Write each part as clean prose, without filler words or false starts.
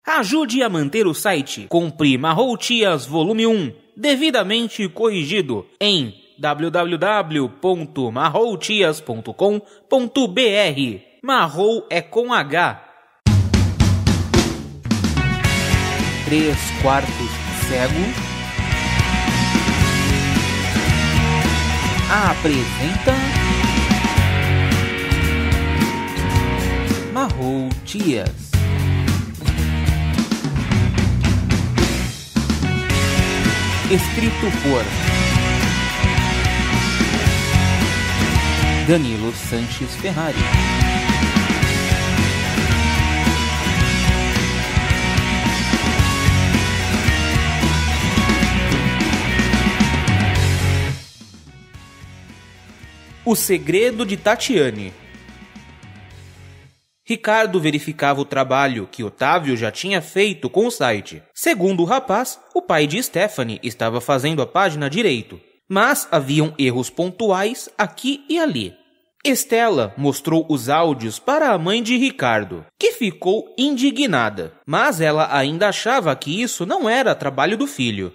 Ajude a manter o site. Compre Marrou Tias Volume 1, devidamente corrigido, em www.marroutias.com.br. Marrou é com H. 3/4 cego apresenta Marrou Tias. Escrito por Danilo Sanches Ferrari. O segredo de Tatiane. Ricardo verificava o trabalho que Otávio já tinha feito com o site. Segundo o rapaz, o pai de Stephanie estava fazendo a página direito, mas haviam erros pontuais aqui e ali. Estela mostrou os áudios para a mãe de Ricardo, que ficou indignada, mas ela ainda achava que isso não era trabalho do filho.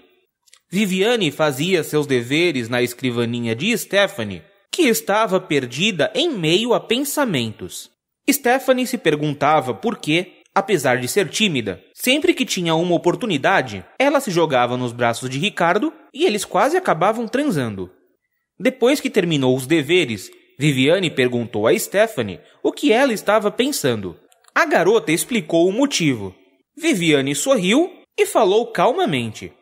Viviane fazia seus deveres na escrivaninha de Stephanie, que estava perdida em meio a pensamentos. Stephanie se perguntava por que, apesar de ser tímida, sempre que tinha uma oportunidade, ela se jogava nos braços de Ricardo e eles quase acabavam transando. Depois que terminou os deveres, Viviane perguntou a Stephanie o que ela estava pensando. A garota explicou o motivo. Viviane sorriu e falou calmamente: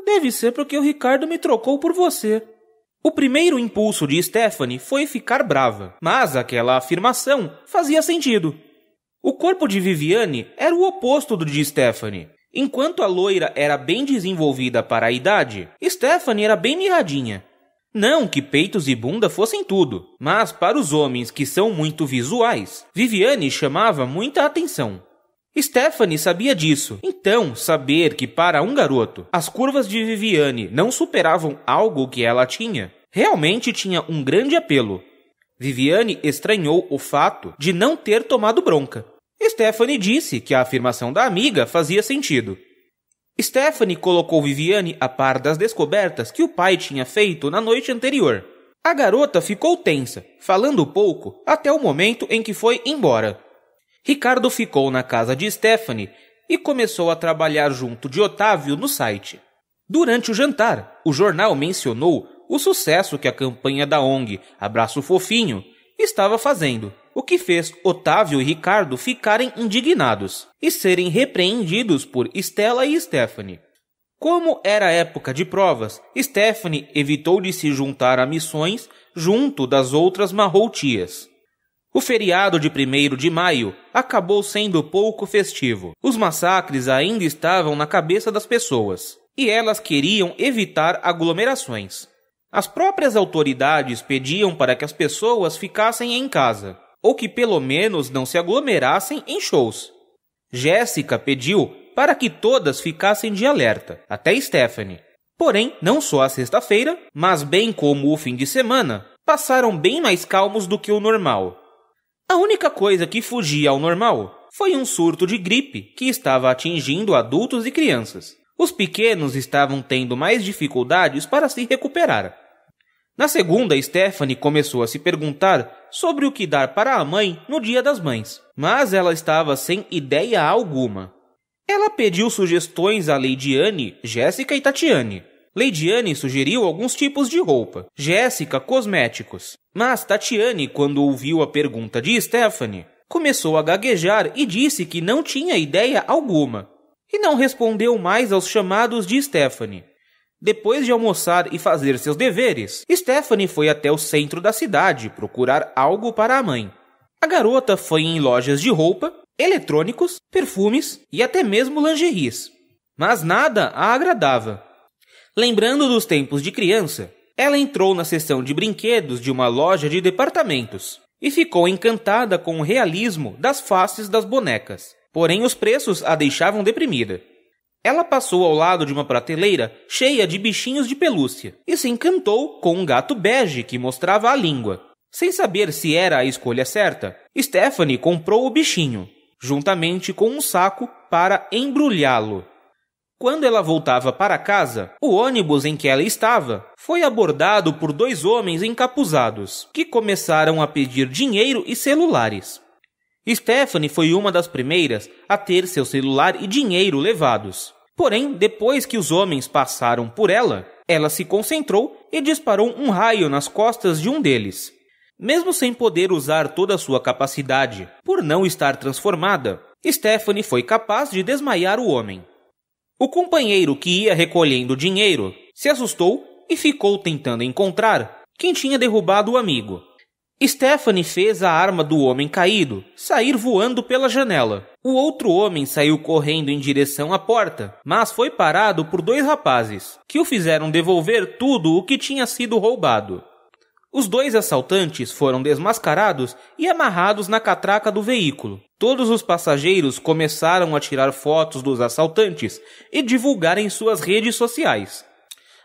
"Deve ser porque o Ricardo me trocou por você." O primeiro impulso de Stephanie foi ficar brava, mas aquela afirmação fazia sentido. O corpo de Viviane era o oposto do de Stephanie. Enquanto a loira era bem desenvolvida para a idade, Stephanie era bem mirradinha. Não que peitos e bunda fossem tudo, mas para os homens que são muito visuais, Viviane chamava muita atenção. Stephanie sabia disso, então saber que para um garoto as curvas de Viviane não superavam algo que ela tinha, realmente tinha um grande apelo. Viviane estranhou o fato de não ter tomado bronca. Stephanie disse que a afirmação da amiga fazia sentido. Stephanie colocou Viviane a par das descobertas que o pai tinha feito na noite anterior. A garota ficou tensa, falando pouco, até o momento em que foi embora. Ricardo ficou na casa de Stephanie e começou a trabalhar junto de Otávio no site. Durante o jantar, o jornal mencionou o sucesso que a campanha da ONG Abraço Fofinho estava fazendo, o que fez Otávio e Ricardo ficarem indignados e serem repreendidos por Estela e Stephanie. Como era época de provas, Stephanie evitou de se juntar a missões junto das outras marroutias. O feriado de 1º de maio acabou sendo pouco festivo. Os massacres ainda estavam na cabeça das pessoas, e elas queriam evitar aglomerações. As próprias autoridades pediam para que as pessoas ficassem em casa, ou que pelo menos não se aglomerassem em shows. Jéssica pediu para que todas ficassem de alerta, até Stephanie. Porém, não só a sexta-feira, mas bem como o fim de semana, passaram bem mais calmos do que o normal. A única coisa que fugia ao normal foi um surto de gripe que estava atingindo adultos e crianças. Os pequenos estavam tendo mais dificuldades para se recuperar. Na segunda, Stephanie começou a se perguntar sobre o que dar para a mãe no Dia das Mães, mas ela estava sem ideia alguma. Ela pediu sugestões a Leidiane, Jéssica e Tatiane. Leidiane sugeriu alguns tipos de roupa, Jéssica cosméticos. Mas Tatiane, quando ouviu a pergunta de Stephanie, começou a gaguejar e disse que não tinha ideia alguma. E não respondeu mais aos chamados de Stephanie. Depois de almoçar e fazer seus deveres, Stephanie foi até o centro da cidade procurar algo para a mãe. A garota foi em lojas de roupa, eletrônicos, perfumes e até mesmo lingeries. Mas nada a agradava. Lembrando dos tempos de criança, ela entrou na seção de brinquedos de uma loja de departamentos e ficou encantada com o realismo das faces das bonecas. Porém, os preços a deixavam deprimida. Ela passou ao lado de uma prateleira cheia de bichinhos de pelúcia e se encantou com um gato bege que mostrava a língua. Sem saber se era a escolha certa, Stephanie comprou o bichinho. juntamente com um saco para embrulhá-lo. Quando ela voltava para casa, o ônibus em que ela estava foi abordado por 2 homens encapuzados, que começaram a pedir dinheiro e celulares. Stephanie foi uma das primeiras a ter seu celular e dinheiro levados. Porém, depois que os homens passaram por ela, ela se concentrou e disparou um raio nas costas de um deles. Mesmo sem poder usar toda a sua capacidade, por não estar transformada, Stephanie foi capaz de desmaiar o homem. O companheiro que ia recolhendo dinheiro se assustou e ficou tentando encontrar quem tinha derrubado o amigo. Stephanie fez a arma do homem caído sair voando pela janela. O outro homem saiu correndo em direção à porta, mas foi parado por 2 rapazes, que o fizeram devolver tudo o que tinha sido roubado. Os 2 assaltantes foram desmascarados e amarrados na catraca do veículo. Todos os passageiros começaram a tirar fotos dos assaltantes e divulgar em suas redes sociais.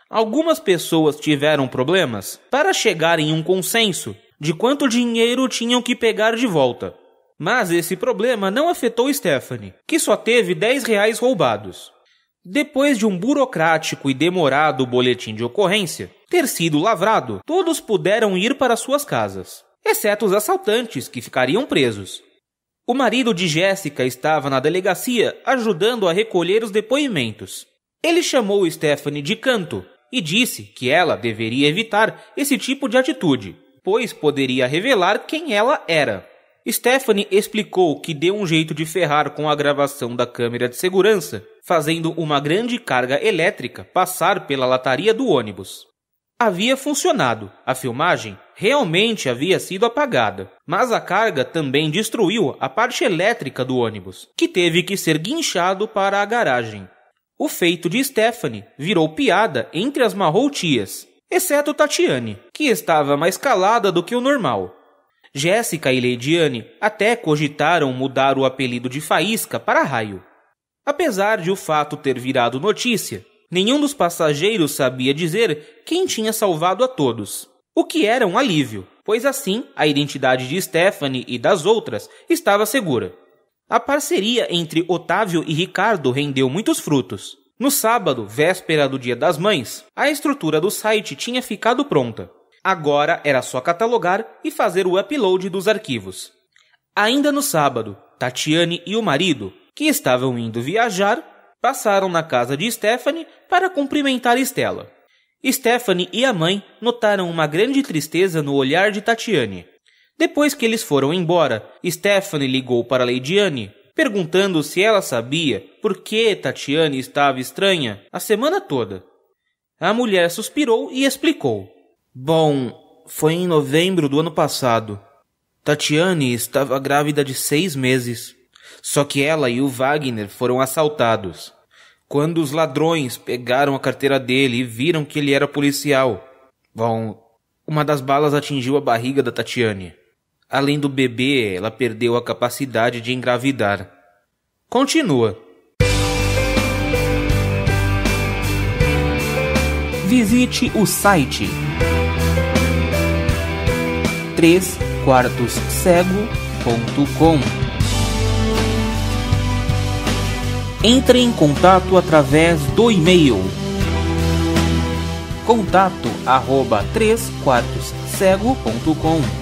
Algumas pessoas tiveram problemas para chegar em um consenso de quanto dinheiro tinham que pegar de volta. Mas esse problema não afetou Stephanie, que só teve R$10 roubados. Depois de um burocrático e demorado boletim de ocorrência ter sido lavrado, todos puderam ir para suas casas, exceto os assaltantes, que ficariam presos. O marido de Jessica estava na delegacia ajudando a recolher os depoimentos. Ele chamou Stephanie de canto e disse que ela deveria evitar esse tipo de atitude, pois poderia revelar quem ela era. Stephanie explicou que deu um jeito de ferrar com a gravação da câmera de segurança, fazendo uma grande carga elétrica passar pela lataria do ônibus. Havia funcionado, a filmagem realmente havia sido apagada, mas a carga também destruiu a parte elétrica do ônibus, que teve que ser guinchado para a garagem. O feito de Stephanie virou piada entre as marroutias, exceto Tatiane, que estava mais calada do que o normal. Jéssica e Leidiane até cogitaram mudar o apelido de Faísca para Raio. Apesar de o fato ter virado notícia, nenhum dos passageiros sabia dizer quem tinha salvado a todos, o que era um alívio, pois assim a identidade de Stephanie e das outras estava segura. A parceria entre Otávio e Ricardo rendeu muitos frutos. No sábado, véspera do Dia das Mães, a estrutura do site tinha ficado pronta. Agora era só catalogar e fazer o upload dos arquivos. Ainda no sábado, Tatiane e o marido, que estavam indo viajar, passaram na casa de Stephanie para cumprimentar Stella. Stephanie e a mãe notaram uma grande tristeza no olhar de Tatiane. Depois que eles foram embora, Stephanie ligou para Leidiane, perguntando se ela sabia por que Tatiane estava estranha a semana toda. A mulher suspirou e explicou. Bom, foi em novembro do ano passado. Tatiane estava grávida de 6 meses. Só que ela e o Wagner foram assaltados. Quando os ladrões pegaram a carteira dele e viram que ele era policial. Bom, uma das balas atingiu a barriga da Tatiane. Além do bebê, ela perdeu a capacidade de engravidar. Continua. Visite o site 3quartoscego.com. Entre em contato através do e-mail contato@3quartoscego.com.